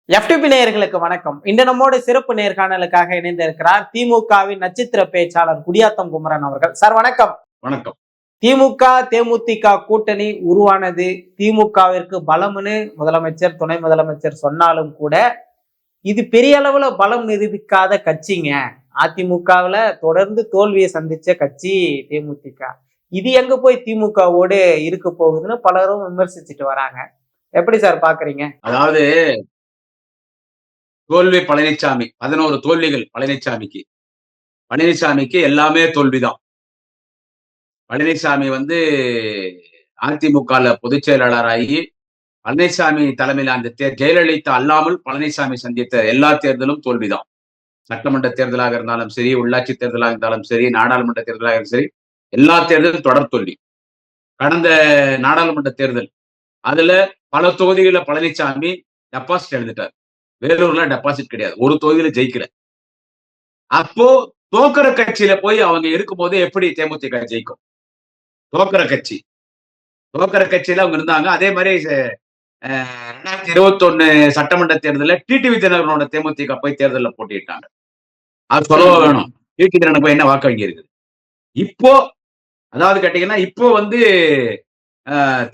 FTP நேயர்களுக்கு வணக்கம். இன்று நம்மோட சிறப்பு நேர்காணலுக்காக இணைந்திருக்கிறார் திமுகவின் நட்சத்திர பேச்சாளர் குடியாத்தம் குமரன் அவர்கள். சார் வணக்கம். வணக்கம். திமுக தேமுதிக கூட்டணி உருவானது திமுகவிற்கு பலம்னு முதலமைச்சர் துணை முதலமைச்சர் சொன்னாலும் கூட இது பெரிய அளவுல பலம் நிரூபிக்காத கட்சிங்க. அதிமுகவுல தொடர்ந்து தோல்வியை சந்திச்ச கட்சி தேமுதிக. இது எங்க போய் திமுகவோடு இருக்க போகுதுன்னு பலரும் விமர்சிச்சுட்டு வராங்க. எப்படி சார் பாக்குறீங்க? அதாவது தோல்வி பழனிசாமி 11 தோல்விகள் பழனிசாமிக்கு எல்லாமே தோல்விதான். பழனிசாமி அதிமுக பொதுச் செயலாளராகி பழனிசாமி தலைமையில் அந்த ஜெயலலிதா அல்லாமல் பழனிசாமி சந்தித்த எல்லா தேர்தலும் தோல்விதான். சட்டமன்ற தேர்தலாக இருந்தாலும் சரி, உள்ளாட்சி தேர்தலாக இருந்தாலும் சரி, நாடாளுமன்ற தேர்தலாக இருந்தாலும் சரி, எல்லா தேர்தலும் தொடர் தோல்வி. கடந்த நாடாளுமன்ற தேர்தல் அதுல பல தொகுதிகளில் பழனிசாமி டெபாசிட் எழுதிட்டார். வேலூர்ல டெபாசிட் கிடையாது, ஒரு தொகுதியில ஜெயிக்கல. அப்போ தோக்கிற கட்சியில போய் அவங்க இருக்கும்போது எப்படி தேமுதிக ஜெயிக்கும்? தோக்கிற கட்சியில அவங்க இருந்தாங்க. அதே மாதிரி 2021 சட்டமன்ற தேர்தலில் டிடிவி தினகரனோட தேமுதிக போய் தேர்தலில் போட்டிட்டாங்க. அது சொல்ல வேணும், டிடிவி தினகரன் போய் என்ன வாக்கு வங்கி இருக்குது. இப்போ அதாவது கேட்டீங்கன்னா இப்போ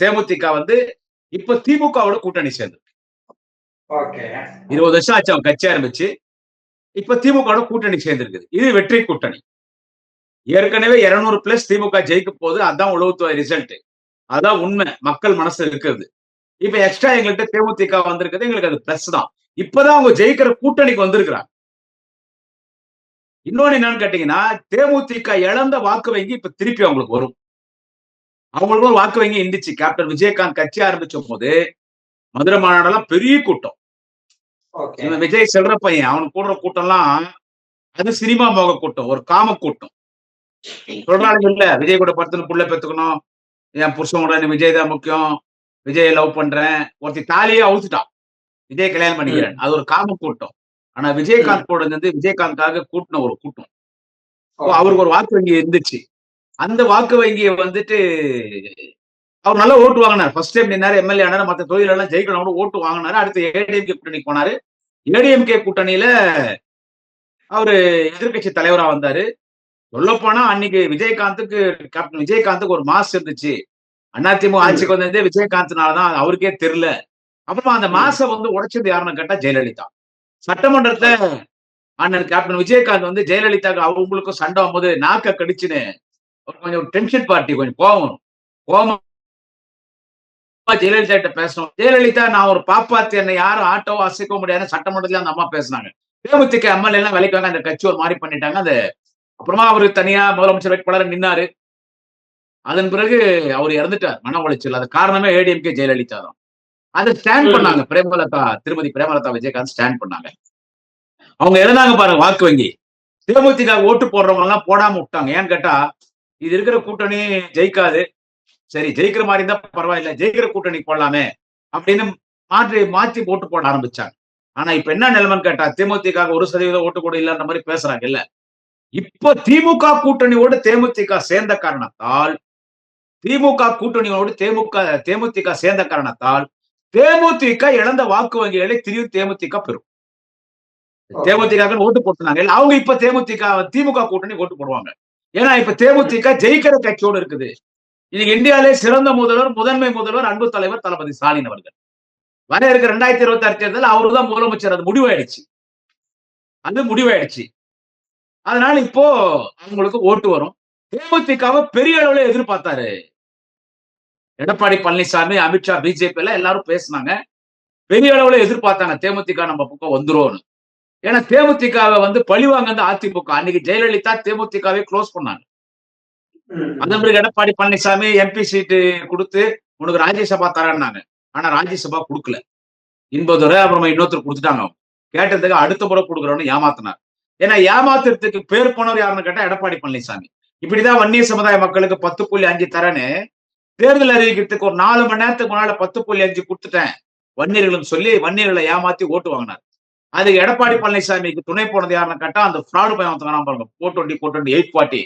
தேமுதிக இப்போ திமுகவோட கூட்டணி சேர்ந்து 20 வருஷம் ஆச்சு அவங்க கட்சி ஆரம்பிச்சு. இப்ப திமுக கூட்டணி சேர்ந்திருக்குது. இது வெற்றி கூட்டணி. ஏற்கனவே 200+ திமுக ஜெயிக்க போது. அதான் உளவுத்துறை ரிசல்ட், அதான் உண்மை மக்கள் மனசு இருக்கிறது. இப்ப எக்ஸ்ட்ரா எங்கள்கிட்ட தேமுதிக வந்திருக்குது, எங்களுக்கு அது பிளஸ் தான். இப்பதான் அவங்க ஜெயிக்கிற கூட்டணிக்கு வந்திருக்கிறாங்க. இன்னொன்னு என்னன்னு கேட்டீங்கன்னா, தேமுதிக இழந்த வாக்கு வங்கி இப்ப திருப்பி அவங்களுக்கு வரும். அவங்களுக்கு ஒரு வாக்கு வங்கி இருந்துச்சு. கேப்டன் விஜயகாந்த் கட்சி ஆரம்பிச்ச போது மதுரை மாநாடெல்லாம் பெரிய கூட்டம். விஜய் செல்ற பையன், அவனுக்கு கூடுற கூட்டம் எல்லாம் அது சினிமா மோக கூட்டம், ஒரு காம கூட்டம். சொல்றாங்க இல்ல, விஜய் கூட படுத்துன்னு புள்ள பெத்துக்கணும், என் புருஷன் கூட விஜய் தான் முக்கியம், விஜய் லவ் பண்றேன், ஒருத்தி தாலியே அவுத்துட்டான், விஜய் கல்யாணம் பண்ணிக்கிறேன். அது ஒரு காம கூட்டம். ஆனா விஜயகாந்த் கூட விஜயகாந்த்காக கூட்டின ஒரு கூட்டம். அவருக்கு ஒரு வாக்கு வங்கி இருந்துச்சு. அந்த வாக்கு வங்கியை அவர் நல்லா ஓட்டு வாங்கினார். ஃபர்ஸ்ட் டைம் நின்னாரு, எம்எல்ஏ ஆனாரு, மற்ற தொகுதியில எல்லாம் ஜெயிக்கணும் ஓட்டு வாங்கினாரு. அடுத்து ஏடிஎம்கே கூட்டணிக்கு போனாரு. ஏடிஎம்கே கூட்டணியில அவரு எதிர்கட்சி தலைவரா வந்தாரு. சொல்ல போனா அன்னைக்கு கேப்டன் விஜயகாந்துக்கு ஒரு மாஸ் இருந்துச்சு. அதிமுக ஆட்சிக்கு வந்ததே விஜயகாந்த்னாலதான், அவருக்கே தெரியல. அப்புறமா அந்த மாச உடைச்சது யாருன்னு கேட்டா ஜெயலலிதா. சட்டமன்றத்துல அண்ணன் கேப்டன் விஜயகாந்த் ஜெயலலிதாக்கு அவங்களுக்கும் சண்டை வரும்போது நாக்க கடிச்சுன்னு கொஞ்சம் டென்ஷன் பார்ட்டி, கொஞ்சம் கோபம் ஜெயலலிதா கிட்ட பேசணும். ஜெயலலிதா, நான் ஒரு பாப்பாத்தி, என்னை யாரும் ஆட்டோ அசைக்க முடியாது சட்டமன்றத்துல அந்த அம்மா பேசினாங்க. தேமுதிக எம்எல்ஏ எல்லாம் விலைக்காங்க, அந்த கட்சி ஒரு மாதிரி பண்ணிட்டாங்க. அப்புறமா அவரு தனியா முதலமைச்சர் வேட்பாளர் நின்னாரு. அதன் பிறகு அவர் இறந்துட்டார், மன உளைச்சல். அது காரணமே ஏடிஎம்கே ஜெயலலிதா தான். அதை ஸ்டாண்ட் பண்ணாங்க திருமதி பிரேமலதா விஜயகாந்த் ஸ்டாண்ட் பண்ணாங்க. அவங்க இறந்தாங்க பாருங்க வாக்கு வங்கி. தேமுதிக ஓட்டு போடுறவங்க எல்லாம் போடாம விட்டாங்க. ஏன்னு கேட்டா, இது இருக்கிற கூட்டணி ஜெயிக்காது, சரி ஜெயிக்கிற மாதிரி இருந்தா பரவாயில்ல, ஜெயிக்கிற கூட்டணி போடலாமே அப்படின்னு மாற்றி ஓட்டு போட ஆரம்பிச்சாங்க. ஆனா இப்ப என்ன நிலைமைன்னு கேட்டா, திமுக 1% ஓட்டு கூட இல்லன்ற மாதிரி பேசுறாங்க. இல்ல, இப்போ திமுக கூட்டணியோடு தேமுதிக சேர்ந்த காரணத்தால் தேமுதிக இழந்த வாக்கு வங்கிகளை திரும்பி தேமுதிக பெறும். தேமுதிக ஓட்டு போட்டுனாங்க, அவங்க இப்ப திமுக கூட்டணி ஓட்டு போடுவாங்க. ஏன்னா இப்ப தேமுதிக ஜெயிக்கிற கட்சியோடு இருக்குது. இன்னைக்கு இந்தியாவிலே சிறந்த முதன்மை முதல்வர் அன்பு தலைவர் தளபதி ஸ்டாலின் அவர்கள். வர இருக்கிற 2026 தேர்தல் அவருதான் முதலமைச்சர். அது முடிவாயிடுச்சு. அதனால இப்போ அவங்களுக்கு ஓட்டு வரும். தேமுதிகவை பெரிய அளவுல எதிர்பார்த்தாரு எடப்பாடி பழனிசாமி, அமித்ஷா, பிஜேபி எல்லாம் எல்லாரும் பேசினாங்க. பெரிய அளவுல எதிர்பார்த்தாங்க தேமுதிக நம்ம பக்கம் வந்துரும். ஏன்னா தேமுதிகவை பழிவாங்க அதிமுக. அன்னைக்கு ஜெயலலிதா தேமுதிகவை க்ளோஸ் பண்ணாங்க. அதன் பிறகு எடப்பாடி பழனிசாமி எம்பி சீட்டு கொடுத்து உனக்கு ராஜ்யசபா தரேன்னாங்க. ஆனா ராஜ்யசபா கொடுக்கல. இன்பதுரை அப்புறமா இன்னொருத்தர் கொடுத்துட்டாங்க. கேட்டதுக்கு அடுத்த முறை கொடுக்குறோன்னு ஏமாத்தினார். ஏன்னா ஏமாத்துறதுக்கு பேர் போனவர் யாருன்னு கேட்டா எடப்பாடி பழனிசாமி. இப்படிதான் வன்னிய சமுதாய மக்களுக்கு 10.5 தரேன்னு தேர்தல் அறிவிக்கிறதுக்கு ஒரு 4 மணி நேரத்துக்கு முன்னால 10.5 கொடுத்துட்டேன் வன்னியர்களும் சொல்லி வன்னியர்களை ஏமாத்தி ஓட்டு வாங்கினார். அதுக்கு எடப்பாடி பழனிசாமிக்கு துணை போனது யாருன்னு கேட்டா அந்த ஃப்ராடு பையன் பாருங்க, 420 840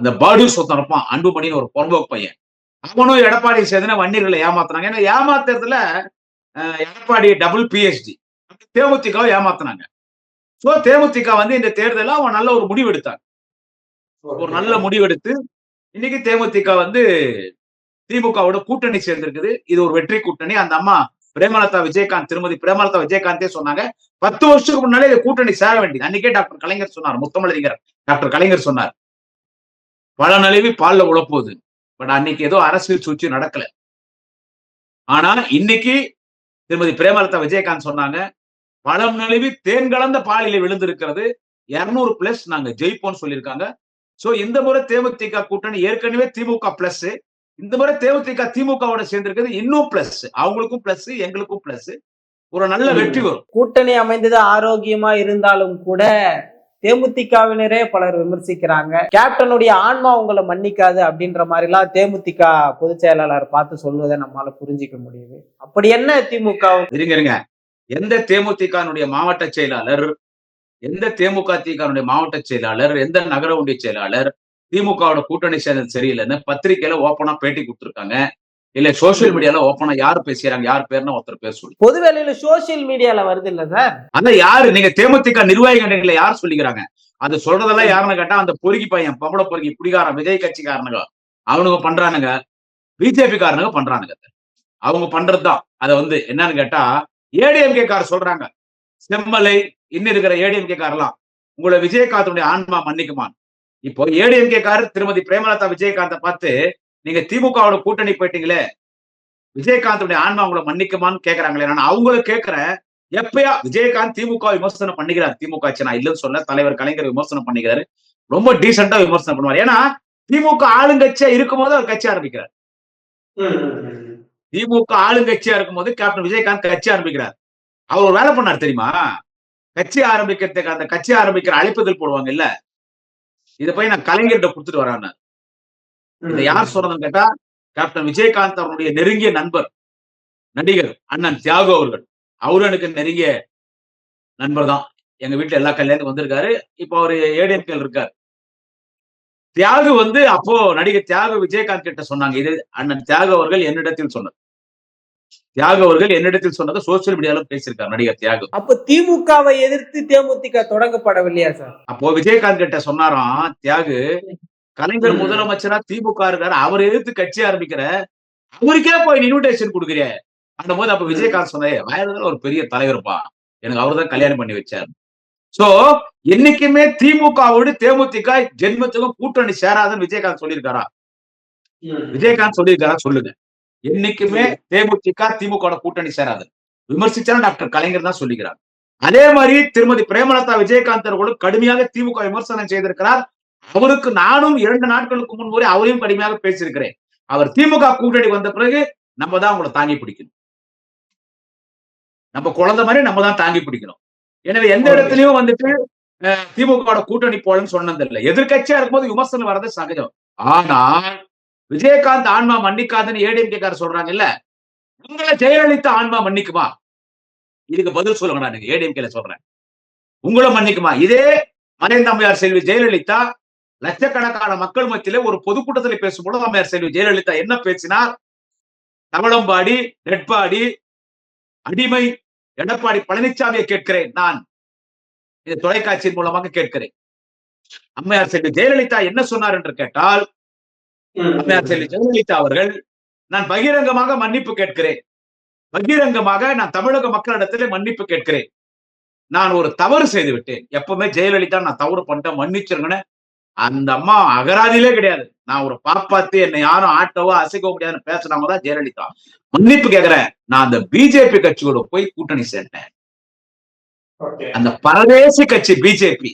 அந்த பாடு சொத்தம் இருப்பான், அன்புமணின்னு ஒரு பொறம்போக்கு பையன். அவனும் எடப்பாடி சேர்ந்து வன்னியர்களை ஏமாத்துறாங்க. ஏன்னா ஏமாத்துறதுல எடப்பாடி டபுள் PhD. தேமுதிகவை ஏமாத்தினாங்க. சோ தேமுதிக வந்து இந்த தேர்தல அவன் நல்ல ஒரு முடிவு எடுத்தாங்க. ஒரு நல்ல முடிவெடுத்து இன்னைக்கு தேமுதிக வந்து திமுகவோட கூட்டணி சேர்ந்திருக்குது. இது ஒரு வெற்றி கூட்டணி. அந்த அம்மா பிரேமலதா விஜயகாந்த், திருமதி பிரேமலதா விஜயகாந்தே சொன்னாங்க 10 வருஷத்துக்கு முன்னாலே இந்த கூட்டணி சேர வேண்டியது. அன்னைக்கே டாக்டர் கலைஞர் சொன்னார், முத்தமிழறிஞர் டாக்டர் கலைஞர் சொன்னார், பல நழுவி பால்ல உழப்போகுது. பட் அன்னைக்கு ஏதோ அரசியல் சூழ்ச்சி நடக்கல. ஆனா இன்னைக்கு திருமதி பிரேமலதா விஜயகாந்த் சொன்னாங்க, பழம் நழுவி தேன் கலந்த பாலிலே விழுந்திருக்கிறது, 200 பிளஸ் நாங்க ஜெயிப்போம்னு சொல்லியிருக்காங்க. சோ இந்த முறை தேமுதிக கூட்டணி ஏற்கனவே திமுக பிளஸ், இந்த முறை தேமுதிக திமுகவோட சேர்ந்திருக்கிறது இன்னும் பிளஸ். அவங்களுக்கும் பிளஸ், எங்களுக்கும் பிளஸ். ஒரு நல்ல வெற்றி வரும். கூட்டணி அமைந்தது ஆரோக்கியமா இருந்தாலும் கூட தேமுதிகவினரே பலர் விமர்சிக்கிறாங்க. கேப்டனுடைய ஆன்மா உங்களை மன்னிக்காது அப்படின்ற மாதிரி எல்லாம் தேமுதிக பொதுச் செயலாளர் பார்த்து சொல்வதை நம்மளால புரிஞ்சிக்க முடியுது. அப்படி என்ன திமுக? இருங்க, எந்த தேமுதிகனுடைய மாவட்ட செயலாளர், எந்த தேமுதிகனுடைய மாவட்ட செயலாளர், எந்த நகர ஒன்றிய செயலாளர் திமுகவோட கூட்டணி சேர்ந்தது சரியில்லைன்னு பத்திரிகையில ஓப்பனா பேட்டி கொடுத்திருக்காங்க? இல்ல சோசியல் மீடியால ஓப்பனா யாரு பேசுறாங்க, யார் பேர்னா ஒருத்தர் பேர் சொல்லு. பொது வேலையில சோசியல் மீடியால வருது இல்ல சார்? அதான் யாரு? நீங்க தேமுதிக நிர்வாகிகளை யார் சொல்லிக்கிறாங்க? அது சொல்றதெல்லாம் யாருன்னு கேட்டா அந்த பொறுக்கி பையன், பம்பள பொறுக்கி குடிகாரன், விஜய் கட்சிக்காரனுங்க அவனுங்க பண்றானுங்க, பிஜேபி காரனுங்க பண்றானுங்க. அவங்க பண்றதுதான். அத வந்து என்னன்னு கேட்டா ஏடிஎம்கே கார சொல்றாங்க, செம்மலை இன்னும் இருக்கிற ஏடிஎம்கே காரெல்லாம் உங்களை விஜயகாந்தனுடைய ஆன்மா மன்னிக்குமான். இப்போ ஏடிஎம்கே கார் திருமதி பிரேமலதா விஜயகாந்த பார்த்து, நீங்க திமுகவோட கூட்டணி போயிட்டீங்களே, விஜயகாந்தனுடைய ஆன்மா உங்களை மன்னிக்குமான்னு கேக்குறாங்களே. நான் அவங்கள கேட்கிறேன், எப்பயா விஜயகாந்த் திமுக விமர்சனம் பண்ணிக்கிறார், திமுக நான் இல்லைன்னு சொல்ல, தலைவர் கலைஞர் விமர்சனம் பண்ணிக்கிறாரு, ரொம்ப டீசெண்டா விமர்சனம் பண்ணுவார். ஏன்னா திமுக ஆளுங்கட்சியா இருக்கும் போது அவர் கட்சி ஆரம்பிக்கிறார். திமுக ஆளுங்கட்சியா இருக்கும் போது கேப்டன் விஜயகாந்த் கட்சி ஆரம்பிக்கிறார். அவர் ஒரு வேலை பண்ணார் தெரியுமா? கட்சி ஆரம்பிக்கிறதுக்கு அந்த கட்சி ஆரம்பிக்கிற அழைப்புதல் போடுவாங்க இல்ல, இதை போய் நான் கலைஞர்கிட்ட கொடுத்துட்டு வரான்னு. இதை யார் சொல்றதுன்னு கேட்டா கேப்டன் விஜயகாந்த் அவருடைய நெருங்கிய நண்பர் நடிகர் அண்ணன் தியாகு அவர்கள். அவரும் எனக்கு நெருங்கிய நண்பர் தான். எங்க வீட்டுல எல்லா கல்யாணத்துக்கும் வந்திருக்காரு. இப்போ அவரு ஏடிஎம்கேல இருக்காரு. தியாகு வந்து அப்போ நடிகர் தியாகு விஜயகாந்த் கிட்ட சொன்னாங்க. இது அண்ணன் தியாகு அவர்கள் என்னிடத்தில் சொன்னது. தியாகு அவர்கள் என்னிடத்தில் சொன்னது சோசியல் மீடியால பேசியிருக்காரு நடிகர் தியாகு. அப்ப திமுகவை எதிர்த்து தேமுதிக தொடங்கப்படவில்லையா சார்? அப்போ விஜயகாந்த் கிட்ட சொன்னாராம் தியாகு, கலைஞர் முதலமைச்சரா திமுக இருக்காரு, அவர் எதிர்த்து கட்சி ஆரம்பிக்கிற, அவருக்கே போய் இன்விடேஷன் கொடுக்குறிய அந்த போது. அப்ப விஜயகாந்த் சொன்னே, வயதுல ஒரு பெரிய தலைவர்ப்பா, எனக்கு அவர்தான் கல்யாணம் பண்ணி வச்சார். சோ என்னைக்குமே திமுகவோடு தேமுதிக ஜென்மத்துக்கும் கூட்டணி சேராதுன்னு விஜயகாந்த் சொல்லியிருக்காரா? விஜயகாந்த் சொல்லியிருக்காரா சொல்லுங்க. என்னைக்குமே தேமுதிக திமுக கூட்டணி சேராது விமர்சிச்சா டாக்டர் கலைஞர் தான் சொல்லிக்கிறார். அதே மாதிரி திருமதி பிரேமலதா விஜயகாந்த் அவர்களும் கடுமையாக திமுக விமர்சனம் செய்திருக்கிறார். அவருக்கு நானும் 2 நாட்களுக்கு முன்பு அவரையும் கடுமையாக பேசியிருக்கிறேன். அவர் திமுக கூட்டணி வந்த பிறகு நம்ம தான் அவங்களை தாங்கி பிடிக்கணும். நம்ம குழந்தை மாதிரி நம்ம தான் தாங்கி பிடிக்கணும். எனவே எந்த இடத்துலயும் வந்துட்டு திமுக கூட்டணி போலன்னு சொன்னது இல்லை. எதிர்கட்சியா இருக்கும்போது விமர்சனம் வர்றது சகஜம். ஆனால் விஜயகாந்த் ஆன்மா மன்னிக்காதுன்னு ஏடிஎம்கே காரர் சொல்றாங்க இல்ல, உங்களை ஜெயலலிதா ஆன்மா மன்னிக்குமா? இதுக்கு பதில் சொல்லுங்க. நான் ஏடிஎம்கேல சொல்றேன், உங்களை மன்னிக்குமா? இதே மறைந்த அம்மையார் செல்வி ஜெயலலிதா லட்சக்கணக்கான மக்கள் மத்தியிலே ஒரு பொதுக்கூட்டத்தில் பேசும்போது அம்மையார் செல்வி ஜெயலலிதா என்ன பேசினார்? தமிழம்பாடி, நெட்பாடி, அடிமை எடப்பாடி பழனிசாமியை கேட்கிறேன், நான் இந்த தொலைக்காட்சியின் மூலமாக கேட்கிறேன். அம்மையார் செல்வி ஜெயலலிதா என்ன சொன்னார் என்று கேட்டால், அம்மையார் செல்வி ஜெயலலிதா அவர்கள், நான் பகிரங்கமாக மன்னிப்பு கேட்கிறேன், பகிரங்கமாக நான் தமிழக மக்களிடத்திலே மன்னிப்பு கேட்கிறேன், நான் ஒரு தவறு செய்து விட்டேன். எப்பவுமே ஜெயலலிதா நான் தவறு பண்ணிட்டேன் மன்னிச்சிருங்கன்னு அந்த அம்மா அகராதியிலே கிடையாது. நான் ஒரு பாப்பாத்தி, என்னை யாரும் ஆட்டவோ அசைக்க முடியாதுன்னு பேசுறவங்க தான் ஜெயலலிதா. மன்னிப்பு கேட்கிறேன், நான் அந்த பிஜேபி கட்சியோட போய் கூட்டணி சேர்ந்தேன். அந்த பரதேசி கட்சி பிஜேபி,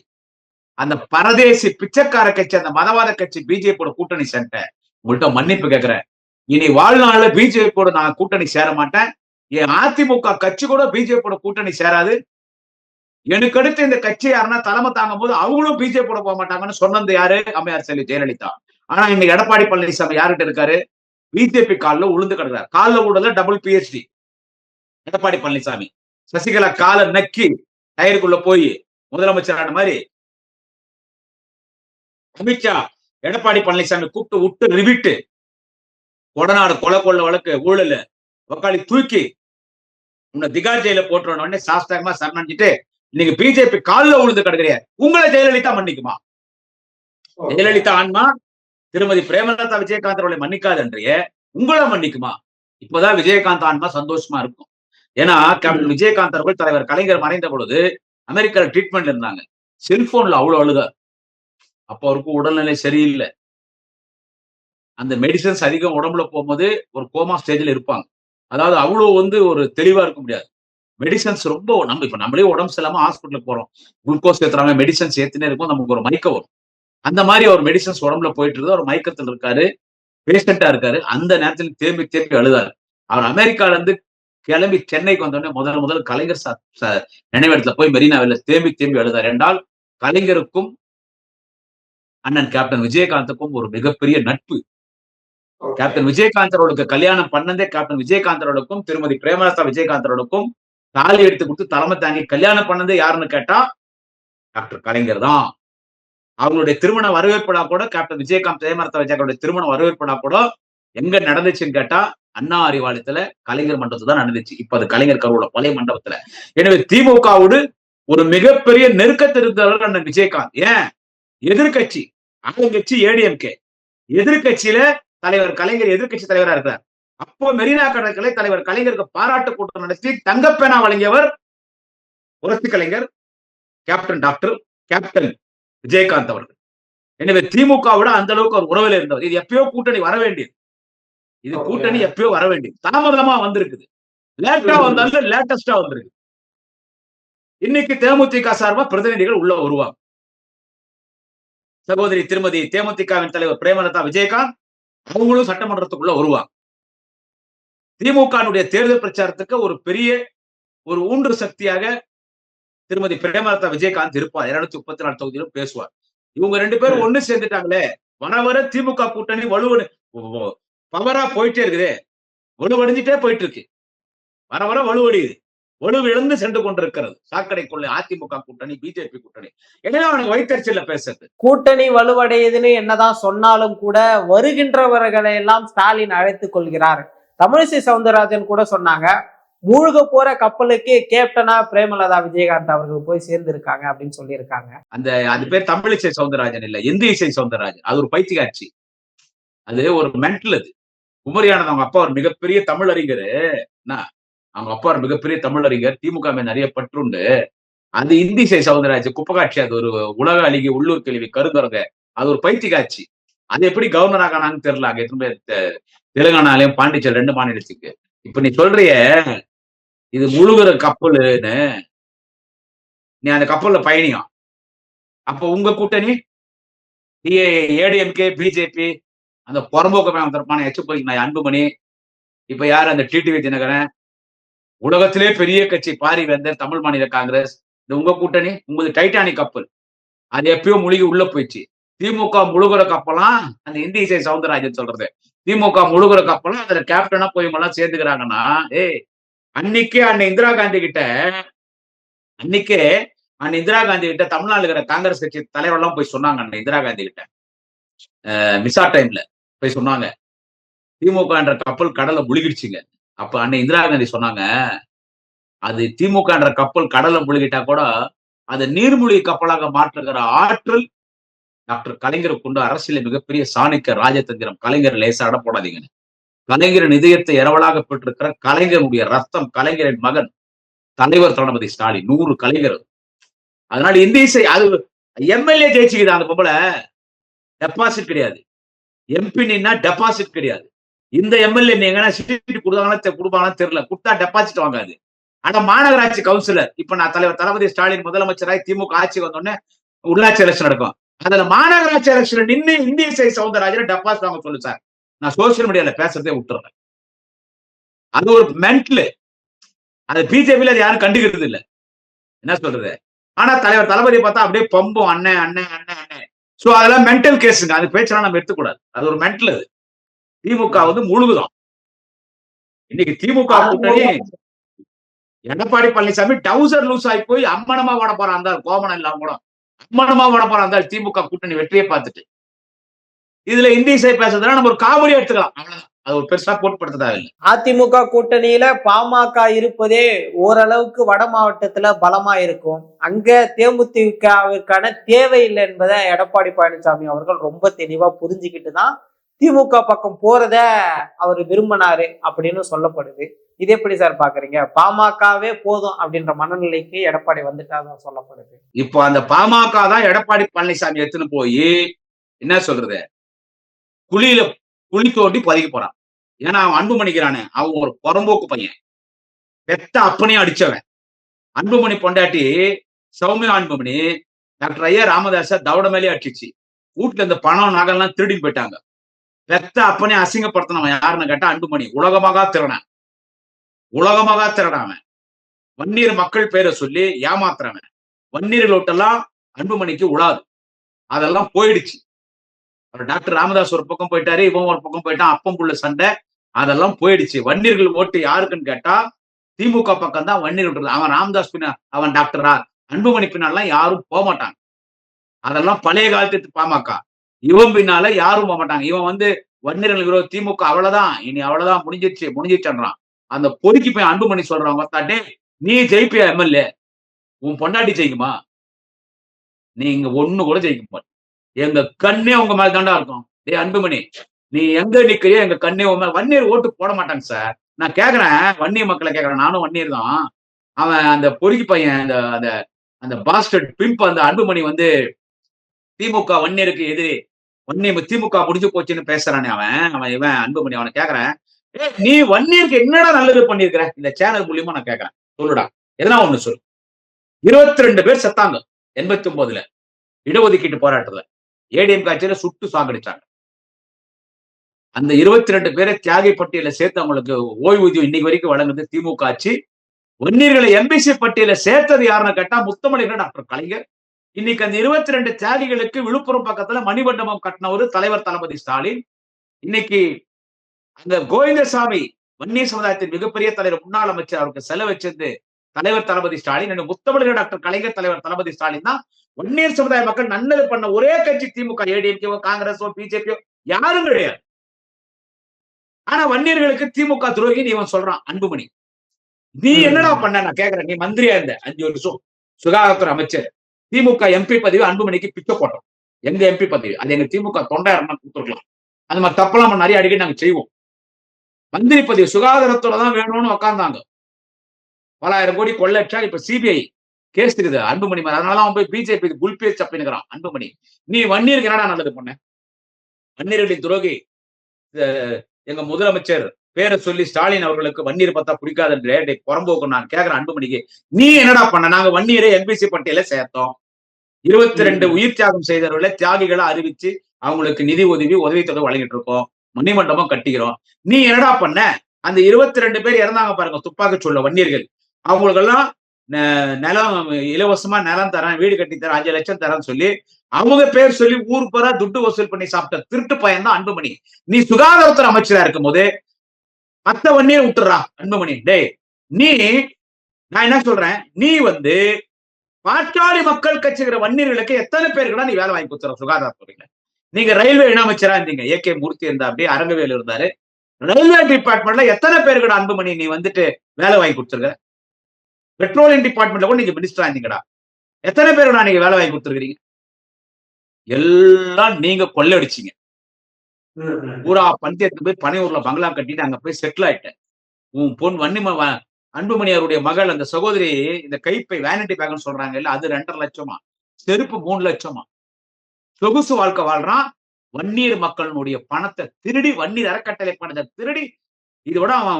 அந்த பரதேசி பிச்சைக்கார கட்சி, அந்த மதவாத கட்சி பிஜேபியோட கூட்டணி சேர்ந்தேன். உங்கள்கிட்ட மன்னிப்பு கேட்கிறேன். இனி வாழ்நாள்ல பிஜேபியோட நான் கூட்டணி சேர மாட்டேன். என் அதிமுக கட்சி கூட பிஜேபியோட கூட்டணி சேராது. எனக்கு அடுத்து இந்த கட்சி யாருன்னா தலைமை தாங்கும் போது அவங்களும் பிஜேபியோட போக மாட்டாங்கன்னு சொன்னது யாரு? அம்மையார் செல்வி ஜெயலலிதா. ஆனா இன்னைக்கு எடப்பாடி பழனிசாமி யாருகிட்ட இருக்காரு? பிஜேபி காலில் உளுந்து கிடக்குறாரு. காலில் விடுறதுல டபுள் PhD எடப்பாடி பழனிசாமி. சசிகலா காலை நக்கி டயருக்குள்ள போய் முதலமைச்சரான மாதிரி அமித்ஷா எடப்பாடி பழனிசாமி கூப்பிட்டு விட்டு ரிவிட்டு கொடநாடு கொலை கொள்ள வழக்கு ஊழல் வக்காளி தூக்கி உன்னை திகார் ஜெயில போட்டுருன உடனே சாஸ்திரமா சரணடைஞ்சிட்டு நீங்க பிஜேபி காலில் விழுந்து கிடக்குறிய, உங்களை ஜெயலலிதா மன்னிக்குமா? ஜெயலலிதா ஆன்மா திருமதி பிரேமலதா விஜயகாந்த் அவர்களை மன்னிக்காதன்றைய உங்களை மன்னிக்குமா? இப்போதான் விஜயகாந்த் ஆன்மா சந்தோஷமா இருக்கும். ஏன்னா கேப்டன் விஜயகாந்த் அவர்கள் தலைவர் கலைஞர் மறைந்த பொழுது அமெரிக்கால ட்ரீட்மெண்ட் இருந்தாங்க. செல்போன்ல அவ்வளவு அழுதார். அப்போ அவருக்கு உடல்நிலை சரியில்லை. அந்த மெடிசன்ஸ் அதிகம் உடம்புல போகும்போது ஒரு கோமா ஸ்டேஜ்ல இருப்பாங்க. அதாவது அவ்வளவு ஒரு தெளிவா இருக்க முடியாது. மெடிசன்ஸ் ரொம்ப இப்ப நம்மளே உடம்பு சரியில்லாம ஹாஸ்பிட்டலுக்கு போறோம். குளுக்கோஸ் ஏத்துறாங்க, மெடிசன்ஸ் ஏத்தினே இருக்கும், நமக்கு ஒரு மயக்கம் வரும். அந்த மாதிரி அவர் மெடிசன்ஸ் உடம்புல போயிட்டு இருக்கு, அவர் மயக்கத்தில் இருக்காரு, பேஷண்டா இருக்காரு. அந்த நேரத்தில் தேம்பி தேம்பி அழுதாரு. அவர் அமெரிக்கால இருந்து கிளம்பி சென்னைக்கு வந்தோடனே முதல் கலைஞர் நினைவிடத்துல போய் மெரினாவில் தேம்பி தேம்பி அழுதார். என்றால் கலைஞருக்கும் அண்ணன் கேப்டன் விஜயகாந்துக்கும் ஒரு மிகப்பெரிய நட்பு. கேப்டன் விஜயகாந்த் அவர்களுக்கு கல்யாணம் பண்ணதே கேப்டன் விஜயகாந்த் அவர்களுக்கும் திருமதி பிரேமலதா விஜயகாந்த் அவர்களுக்கும் தாலி எடுத்து கொடுத்து தலைமை தாங்கி கல்யாணம் பண்ணதே யாருன்னு கேட்டா டாக்டர் கலைஞர் தான். அவங்களுடைய திருமண வரவேற்படா கூட கேப்டன் விஜயகாந்த் பிரேமலதா விஜயகாந்தோட திருமண வரவேற்படா கூட எங்க நடந்துச்சுன்னு கேட்டா அண்ணா அறிவாலயத்துல கலைஞர் மண்டபத்துல தான் நடந்துச்சு. இப்ப அது கலைஞர் கருவுல பழைய மண்டபத்துல. எனவே திமுகவோடு ஒரு மிகப்பெரிய நெருக்கத்தில் இருந்தவர் அண்ணன் விஜயகாந்த். ஏன் எதிர்கட்சி, ஆளுங்கட்சி ஏடிஎம்கே, எதிர்கட்சியில தலைவர் கலைஞர் எதிர்கட்சி தலைவரா இருக்கிறார். அப்போ மெரினா கடற்கரை தலைவர் கலைஞருக்கு பாராட்டு கூட்டம் நடத்தி தங்கப்பேனா வழங்கியவர் புரட்சி கலைஞர் கேப்டன் விஜயகாந்த் அவர்கள். எனவே திமுகவோட அந்த அளவுக்கு ஒரு உறவில் இருந்தவர். இது எப்பயோ கூட்டணி வர வேண்டியது. இது கூட்டணி எப்பயோ வர வேண்டியது. தாமதமா வந்திருக்குது. லேட்டா வந்தாலும் லேட்டஸ்டா வந்திருக்கு. இன்னைக்கு தேமுதிக சார்பா பிரதிநிதிகள் உள்ள வருவாங்க. சகோதரி திருமதி தேமுதிகவின் தலைவர் பிரேமலதா விஜயகாந்த் அவங்களும் சட்டமன்றத்துக்குள்ள வருவாங்க. திமுக தேர்தல் பிரச்சாரத்துக்கு ஒரு பெரிய ஊன்று சக்தியாக திருமதி பிரேமலதா விஜயகாந்த் இருப்பார். 234 தொகுதியிலும் பேசுவார். இவங்க 2 பேரும் ஒண்ணு சேர்ந்துட்டாங்களே, வர திமுக கூட்டணி பவரா போயிட்டே இருக்குது, வலுவடைஞ்சிட்டே போயிட்டு இருக்கு. வர வலுவடையுது, வலுவிழந்து சென்று கொண்டிருக்கிறது சாக்கடைக்குள்ள அதிமுக கூட்டணி, பிஜேபி கூட்டணி. எனவே அவனுக்கு வைத்தறிச்சல்ல பேசுறது. கூட்டணி வலுவடையுதுன்னு என்னதான் சொன்னாலும் கூட வருகின்றவர்களை எல்லாம் ஸ்டாலின் அழைத்துக் கொள்கிறார். தமிழிசை சவுந்தரராஜன் கூட சொன்னாங்க, மூழ்க போற கப்பலுக்கு கேப்டனா பிரேமலதா விஜயகாந்த் அவர்கள் போய் சேர்ந்திருக்காங்க அப்படின்னு சொல்லியிருக்காங்க. அது பேர் தமிழிசை சவுந்தரராஜன் இல்ல, இந்திய சவுந்தரராஜன். அது ஒரு பைத்தியக்காட்சி, அது ஒரு மென்டல். அது குமரியானது அவங்க அப்பா ஒரு மிகப்பெரிய தமிழறிஞர். அவங்க அப்பா ஒரு மிகப்பெரிய தமிழறிஞர். திமுக நிறைய பற்றுண்டு. அது இந்திய சவுந்தரராஜன் குப்பகாட்சி. அது ஒரு உலக அழகி, உள்ளூர் கேள்வி, கருந்தரங்க. அது ஒரு பைத்தியக்காட்சி. அது எப்படி கவர்னர் ஆகானான்னு தெரியல. அங்க எத்தனை தெலுங்கானாலையும் பாண்டிச்சேரி 2 மாநிலத்துக்கு. இப்ப நீ சொல்றிய இது முழுகிற கப்பல்னு, நீ அந்த கப்பல்ல பயணியும். அப்ப உங்க கூட்டணி ஏடிஎம்கே, பிஜேபி, அந்த புறம்போக்கு எச்சு போய் அன்புமணி, இப்ப யாரு அந்த டிடிவி தினகரன், உலகத்திலே பெரிய கட்சி பாரிவேந்தர், தமிழ் மாநில காங்கிரஸ், இந்த உங்க கூட்டணி, உங்களுக்கு டைட்டானிக் கப்பல். அது எப்பயோ முழுகி உள்ள போயிடுச்சு. திமுக முழுகிற கப்பலாம் அந்த இந்திய சவுந்தரராஜன் சொல்றது. திமுக முழுகிற கப்பலாம் அதுல கேப்டனா போய் இவங்க எல்லாம் சேர்ந்துக்கிறாங்கன்னா, அன்னைக்கே அன்னை இந்திரா காந்தி கிட்ட தமிழ்நாடு இருக்கிற காங்கிரஸ் கட்சி தலைவர் எல்லாம் போய் சொன்னாங்க. அன்னை இந்திரா காந்தி கிட்ட மிசா டைம்ல போய் சொன்னாங்க, திமுக என்ற கப்பல் கடலை முழுகிடுச்சுங்க. அப்ப அன்னை இந்திரா காந்தி சொன்னாங்க, அது திமுக என்ற கப்பல் கடலை முழுகிட்டா கூட அதை நீர்மூழ்கி கப்பலாக மாற்றுகிற ஆற்றல் டாக்டர் கலைஞருக்கு கொண்டு அரசியல் மிகப்பெரிய சாணிக்க ராஜதந்திரம். கலைஞர் லேசா அட போடாதீங்க. கலைஞரின் இதயத்தை இரவலாக பெற்றிருக்கிற கலைஞருடைய ரத்தம், கலைஞரின் மகன் தலைவர் தளபதி ஸ்டாலின், 100 கலைஞர். அதனால இந்திய அது எம்எல்ஏ ஜெயிச்சுக்குது. அந்த பொம்பளை டெபாசிட் கிடையாது, எம்பி நின்னா டெபாசிட் கிடையாது. இந்த எம்எல்ஏ நீங்க சீட்டு கொடுப்பாங்கன்னு தெரியல, கொடுத்தா டெபாசிட் வாங்காது. ஆனா மாநகராட்சி கவுன்சிலர், இப்ப நான் தலைவர் தளபதி ஸ்டாலின் முதலமைச்சராய் திமுக ஆட்சி வந்தோடனே உள்ளாட்சி எலெக்ஷன் நடக்கும். அதுல மாநகராட்சி எலெக்ஷன் நின்று இந்திய சவுந்தரராஜன் டெபாசிட் வாங்க சொல்லு சார். நான் சோசியல் மீடியால பேசுறதே விட்டுறேன். அது ஒரு மென்டல். அது பிஜேபியில அது யாரும் கண்டுக்கிறது இல்லை. என்ன சொல்றது? ஆனா தலைவர் தளபதி பார்த்தா அப்படியே பம்பும் அண்ணன் அண்ணன் அண்ணன் அண்ணன். சோ அதெல்லாம் மென்டல் கேஸுங்க. அது பேச்செல்லாம் நம்ம எடுத்துக்கூடாது. அது ஒரு மென்டல். அது திமுக முழுகுதான். இன்னைக்கு திமுக கூட்டணி எடப்பாடி பழனிசாமி டவுசர் லூஸ் ஆகி போய் அம்மனமா ஓட போறான். அந்த கோமனம் இல்லாம கூட அம்மனமா ஓட போறான். அந்த திமுக கூட்டணி வெற்றியை பார்த்துட்டு இதுல இந்திய பேசுறதுனா நம்ம ஒரு காமெடியா எடுத்துக்கலாம். அவ்வளவுதான். அது ஒரு பெருசா போட்படுத்த தேவையில்லை. அதிமுக கூட்டணியில பாமக இருப்பதே ஓரளவுக்கு வட மாவட்டத்துல பலமா இருக்கும். அங்க தேமுதிகவிற்கான தேவை இல்லை என்பதை எடப்பாடி பழனிசாமி அவர்கள் ரொம்ப தெளிவா புரிஞ்சுக்கிட்டு தான் திமுக பக்கம் போறத அவர் விரும்பினாரு அப்படின்னு சொல்லப்படுது. இது எப்படி சார் பாக்குறீங்க? பாமகவே போதும் அப்படின்ற மனநிலைக்கு எடப்பாடி வந்துட்டாதான் சொல்லப்படுது. இப்போ அந்த பாமக தான் எடப்பாடி பழனிசாமி எடுத்துன்னு போய் என்ன சொல்றது, குழி தோண்டி பதுக்கி போறான். ஏன்னா அவன் அன்புமணிக்கிறானே, அவன் ஒரு புறம்போக்கு பையன், பெத்த அப்பனையும் அடிச்சவன். அன்புமணி பொண்டாட்டி சௌமியா அன்புமணி டாக்டர் ஐயா ராமதாஸ தவட மேலே அடிச்சிச்சு. வீட்டுல இந்த பணம் நகைலாம் திருடிட்டு போயிட்டாங்க. பெத்த அப்பனே அசிங்கப்படுத்தினவன் யாருன்னு கேட்டா அன்புமணி. உலகமாக திறனாவன். வன்னியர் மக்கள் பேரை சொல்லி ஏமாத்துறவன். வன்னியர்கள் விட்டெல்லாம் அன்புமணிக்கு உழாது. அதெல்லாம் போயிடுச்சு. டாக்டர் ராமதாஸ் ஒரு பக்கம் போயிட்டாரு, இவன் ஒரு பக்கம் போயிட்டான், அப்பம்புள்ள சண்டை, அதெல்லாம் போயிடுச்சு. வன்னியர்கள் ஓட்டு யாருக்குன்னு கேட்டா திமுக பக்கம் தான் வன்னியர்கள். அவன் ராமதாஸ் பின்னா, அவன் டாக்டர் அன்புமணி பின்னாலாம் யாரும் போக மாட்டாங்க. அதெல்லாம் பழைய காலத்து பாமக. இவன் பின்னால யாரும் போக மாட்டாங்க. இவன் வன்னியர்கள் விரோத திமுக அவ்வளவுதான், இனி அவ்வளவுதான், முடிஞ்சிச்சுன்றான். அந்த பொறுக்கி போய் அன்புமணி சொல்றான், ஒத்தாட்டே நீ ஜெயிப்பியா எம்எல்ஏ, உன் பொண்டாட்டி ஜெயிக்குமா? நீங்க ஒண்ணு கூட ஜெயிக்க மாட்டேன். எங்க கண்ணே உங்க மேல தாண்டா இருக்கும். டேய் அன்புமணி, நீ எங்க நிக்கிறியோ எங்க கண்ணே உங்க மேல. வன்னியர் ஓட்டு போட மாட்டாங்க சார். நான் கேக்குறேன், வன்னியர் மக்களை கேக்குறேன், நானும் வன்னியர் தான். அவன் அந்த பொறுக்கி பையன், அந்த பாஸ்டர்ட் பிம்ப், அந்த அன்புமணி திமுக வன்னியருக்கு எதிரி, வன்னியர் திமுக முடிஞ்சு போச்சுன்னு பேசுறானே இவன் அன்புமணி. அவனை கேக்குறேன், நீ வன்னியருக்கு என்னடா நல்லது பண்ணிருக்கிற இந்த சேனல் மூலியமா? நான் கேக்குறேன், சொல்லுடா, எதனா ஒண்ணு சொல்லு. 22 பேர் செத்தாங்க 89ல இடஒதுக்கீட்டு போராட்டத்துல. ஏடிஎம் காட்சியில சுட்டு சாகடிச்சாங்க. அந்த 22 பேரை தியாகி பட்டியல சேர்த்து அவங்களுக்கு ஓய்வூதியம் இன்னைக்கு வரைக்கும் வழங்குது திமுக ஆட்சி. வன்னியர்களை எம்பிசி பட்டியல சேர்த்தது யாருன்னு கேட்டா முத்தமிழர் டாக்டர் கலைஞர். இன்னைக்கு அந்த 22 தியாகிகளுக்கு விழுப்புரம் பக்கத்துல மணிமண்டபம் கட்டினவரு தலைவர் தளபதி ஸ்டாலின். இன்னைக்கு அந்த கோவிந்தசாமி வன்னியர் சமுதாயத்தின் மிகப்பெரிய தலைவர், முன்னாள் அமைச்சர், அவருக்கு செலவு வச்சது தலைவர் தளபதி ஸ்டாலின். முத்தமிழர் டாக்டர் கலைஞர் தலைவர் தளபதி ஸ்டாலின் தான். வன்னியர் சமுதாய மக்கள் நல்லது பண்ண ஒரே கட்சி திமுக. ஏடிஎம்கேவோ காங்கிரஸோ பிஜேபியோ யாரும் கிடையாது. ஆனா வன்னியர்களுக்கு திமுக துரோகின்னு இவன் சொல்றான் அன்புமணி. நீ என்னடா பண்ண? நான் கேக்குறேன், நீ மந்திரியா இருந்த 5 வருஷம், சுகாதாரத்துறை அமைச்சர், திமுக எம்பி பதவி அன்புமணிக்கு பிச்சை போட்டோம். எங்க எம்பி பதவி அது எங்க திமுக தொண்டாயிரம் கொடுத்துருக்கலாம். அந்த மாதிரி தப்பெல்லாம் நிறைய அடிக்கடி நாங்க செய்வோம். மந்திரி பதவி சுகாதாரத்துறை தான் வேணும்னு உட்கார்ந்தாங்க. பலாயிரம் கோடி கொள்ளச்சா. இப்ப சிபிஐ கேஸ் இருக்குது அன்புமணி மேல. அதனால அவன் போய் பிஜேபி குல்பேஸ் சப்பினுக்கிறான் அன்புமணி. நீ வன்னியருக்கு என்னடா நல்லது பண்ண? வன்னியர்களின் துரோகி எங்க முதலமைச்சர் பேரை சொல்லி ஸ்டாலின் அவர்களுக்கு வன்னியர் பார்த்தா பிடிக்காது என்று புறம்போக்கு நான் கேட்கிறேன் அன்புமணிக்கு, நீ என்னடா பண்ண? நாங்க வன்னியரை என்பிசி பட்டியல சேர்த்தோம். 22 உயிர் தியாகம் செய்தவர்களை தியாகிகளை அறிவிச்சு அவங்களுக்கு நிதி உதவித்தொகை வழங்கிட்டு இருக்கோம். மணிமண்டபம் கட்டிக்கிறோம். நீ என்னடா பண்ண? அந்த 22 பேர் இறந்தாங்க பாருங்க துப்பாக்கி சொல்ல வன்னியர்கள். அவங்களுக்கெல்லாம் நிலம் இலவசமா நிலம் தரேன், வீடு கட்டி தரேன், 5 லட்சம் தரேன்னு சொல்லி அவங்க பேர் சொல்லி ஊர் பேரா துட்டு வசூல் பண்ணி சாப்பிட்ட திருட்டு பையன் தான் அன்புமணி. நீ சுகாதாரத்துறை அமைச்சரா இருக்கும் போது மத்த வன்னியர் விட்டுறா அன்புமணி. டேய் நீ, நான் என்ன சொல்றேன், நீ பாட்டாளி மக்கள் கட்சிங்கிற வன்னியர்களுக்கு எத்தனை பேருக்கு நீ வேலை வாங்கி கொடுத்துற சுகாதாரத்துறையில? நீங்க ரயில்வே இணையமைச்சரா இருந்தீங்க, ஏகே மூர்த்தி இருந்தா, அப்படியே அரங்கவேலு இருந்தாரு. ரயில்வே டிபார்ட்மெண்ட்ல எத்தனை பேருக்கு அன்புமணி நீ வேலை வாங்கி கொடுத்துருக்க? பெட்ரோலியம் டிபார்ட்மெண்ட்ல கூட நீங்க மினிஸ்டரா இருந்தீங்கடா. எத்தனை பேருக்கு நீங்க வேலை வாங்கி கொடுத்துருக்கீங்க? எல்லாம் நீங்க கொள்ளடிச்சீங்க. பூரா பஞ்சாயத்து போய் பனையூர்ல பங்களா கட்டிட்டு அங்க போய் செட்டில் ஆயிட்டேன். உன் பொன் அன்புமணி அவருடைய மகள் அந்த சகோதரி இந்த கைப்பை வேனிட்டி பேக்னு சொல்றாங்க இல்ல, அது 2.5 லட்சமா, செருப்பு 3 லட்சமா. சொகுசு வாழ்க்கை வாழ்றான். வன்னியர் மக்களுடைய பணத்தை திருடி, வன்னியர் அறக்கட்டளை பணத்தை திருடி, இதோட அவன்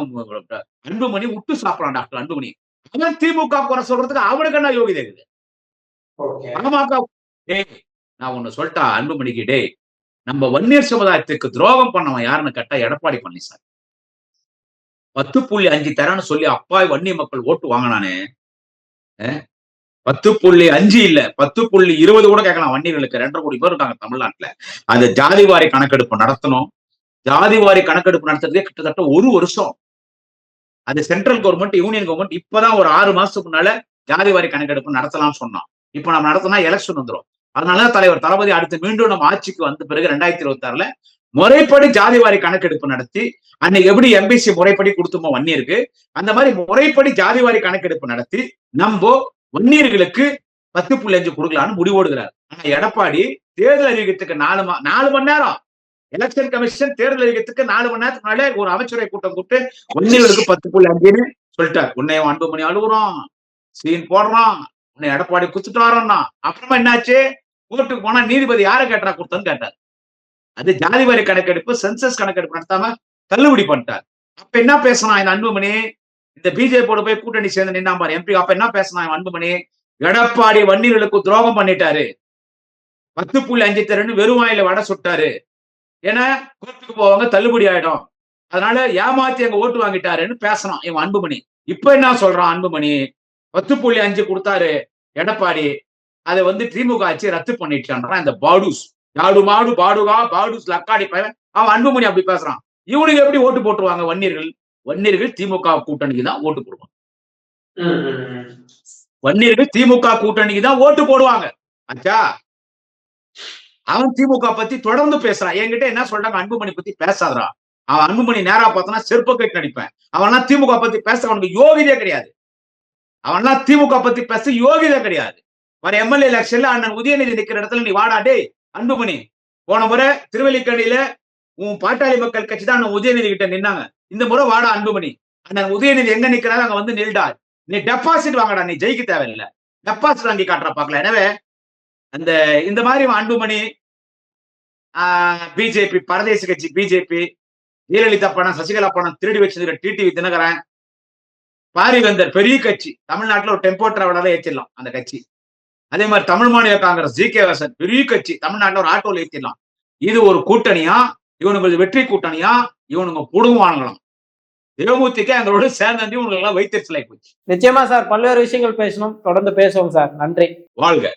அன்புமணி விட்டு சாப்பிடறான். டாக்டர் அன்புமணி அவன் திமுக குறை சொல்றதுக்கு அவனுக்கு என்ன யோகிதை இருக்குது? நான் ஒண்ணு சொல்லிட்டா அன்புமணிக்கு, டே நம்ம வன்னியர் சமுதாயத்துக்கு துரோகம் பண்ணவன் யாருன்னு கேட்டா எடப்பாடி பழனிசாமி. 10.5 தரன்னு சொல்லி அப்பாய் வன்னிய மக்கள் ஓட்டு வாங்கினானே. 10.5 இல்ல 10.20 கூட கேட்கலாம். வன்னியர்களுக்கு 2.5 கோடி பேர் இருக்காங்க தமிழ்நாட்டுல. அது ஜாதிவாரி கணக்கெடுப்பு நடத்தணும். ஜாதிவாரி கணக்கெடுப்பு நடத்துறதே கிட்டத்தட்ட 1 வருஷம். அது சென்ட்ரல் கவர்மெண்ட், யூனியன் கவர்மெண்ட் இப்பதான் ஒரு 6 மாசத்துக்கு முன்னால ஜாதிவாரி கணக்கெடுப்பு நடத்தலாம்னு சொன்னான். இப்ப நம்ம நடத்தினா எலெக்ஷன் வந்துடும். அதனாலதான் தலைவர் தளபதி அடுத்து மீண்டும் நம்ம ஆட்சிக்கு வந்த பிறகு 2026ல முறைப்படி ஜாதிவாரி கணக்கெடுப்பு நடத்தி, அன்னைக்கு எப்படி எம்பிசி முறைப்படி கொடுத்துமோ வன்னியருக்கு, அந்த மாதிரி முறைப்படி ஜாதிவாரி கணக்கெடுப்பு நடத்தி நம்போ வன்னியர்களுக்கு 10.5 கொடுக்கலான்னு முடிவோடுகிறார். ஆனா எடப்பாடி தேர்தல் அறிவிக்கிறதுக்கு 4 மணி நேரம், எலெக்ஷன் கமிஷன் தேர்தல் அறிவிக்கிறதுக்கு 4 மணி நேரத்துக்கு முன்னாலே ஒரு அமைச்சரவை கூட்டம் கூப்பிட்டு வன்னியர்களுக்கு 10.5ன்னு சொல்லிட்டார். உன்னை அன்புமணி அழுகுறோம், சீன் போடுறோம், உன்னை எடப்பாடி குத்துட்டு வரோம்னா. அப்புறமா என்னாச்சு, கோர்ட்டுக்கு போனா நீதிபதி யாரை கேட்டா கொடுத்தன்னு கேட்டார். அது ஜாதிவாரி கணக்கெடுப்பு, சென்சஸ் கணக்கெடுப்பு நடத்தாம தள்ளுபடி பண்ணிட்டார். அப்ப என்ன பேசினா இந்த அன்புமணி, இந்த பிஜேபியோட போய் கூட்டணி சேர்ந்து நின்னா பாரு எம்பி, அப்ப என்ன பேசினா அன்புமணி, எடப்பாடி வன்னியர்களுக்கு துரோகம் பண்ணிட்டாரு, 10.5 தரன்னு வெறும் வாயில வடை சுட்டாரு, ஏன்னா கோர்ட்டுக்கு போவாங்க தள்ளுபடி ஆயிடும், அதனால ஏமாத்தி அங்க ஓட்டு வாங்கிட்டாருன்னு பேசணும் இவன் அன்புமணி. இப்ப என்ன சொல்றான் அன்புமணி, 10.5 கொடுத்தாரு எடப்பாடி, அதை திமுக ஆட்சி ரத்து பண்ணிட்டான். இந்த பாடுஸ் யாடு மாடு பாடுகா பாடுஸ் லக்காடி பையன் அவன் அன்புமணி அப்படி பேசுறான். இவனுக்கு எப்படி ஓட்டு போட்டுருவாங்க வன்னியர்கள்? வன்னியர்கள் திமுக கூட்டணிக்கு தான் ஓட்டு போடுவாங்க. வன்னியர்கள் திமுக கூட்டணிக்கு தான் ஓட்டு போடுவாங்க. ஆச்சா, அவன் திமுக பத்தி தொடர்ந்து பேசுறான். என்கிட்ட என்ன சொல்றாங்க, அன்புமணி பத்தி பேசாதரா, அவன் அன்புமணி நேரா பார்த்தனா செருப்ப கட்டி நடிப்பேன். அவன்லாம் திமுக பத்தி பேச அவனுக்கு யோகிதே கிடையாது. அவன்லாம் திமுக பத்தி பேச யோகிதே கிடையாது. வர எம்எல்ஏ எலெக்ஷன்ல அண்ணன் உதயநிதி நிக்கிற இடத்துல நீ வாடா டே அன்புமணி, போன முறை திருவல்லிக்கேணியில உன் பாட்டாளி மக்கள் கட்சி தான் உதயநிதி கிட்ட நின்னாங்க, இந்த முறை வாடா அன்புமணி, அண்ணன் உதயநிதி எங்க நிக்கிறாங்க அங்க நில்டா, நீ டெபாசிட் வாங்கடா, நீ ஜெயிக்க தேவையில்லை, டெபாசிட் வாங்கி காட்டுற பாக்கல. எனவே இந்த மாதிரி அன்புமணி பிஜேபி பரதேசி கட்சி, பிஜேபி ஜெயலலிதா பணம் சசிகலா பணம் திருடி வச்சிருக்கிற டிடிவி தினகரன், பாரிவேந்தர் பெரிய கட்சி, தமிழ்நாட்டுல ஒரு டெம்போ டிராவலரை ஏற்றிடலாம் அந்த கட்சி. அதே மாதிரி தமிழ் மாநில காங்கிரஸ் ஜி.கே. வாசன் பெரிய கட்சி, தமிழ்நாட்டுல ஒரு ஆட்டோல ஏற்றிடலாம். இது ஒரு கூட்டணியா, இவனுக்கு வெற்றி கூட்டணியா, இவனுங்க புடுங்குவானுங்களாம். தேமுதிக எங்களோட சேர்ந்து இவனுக்கு எல்லாம் வைத்தறிச்சலாய் போச்சு. நிச்சயமா சார், பல்வேறு விஷயங்கள் பேசணும், தொடர்ந்து பேசுவோம் சார். நன்றி, வாழ்க.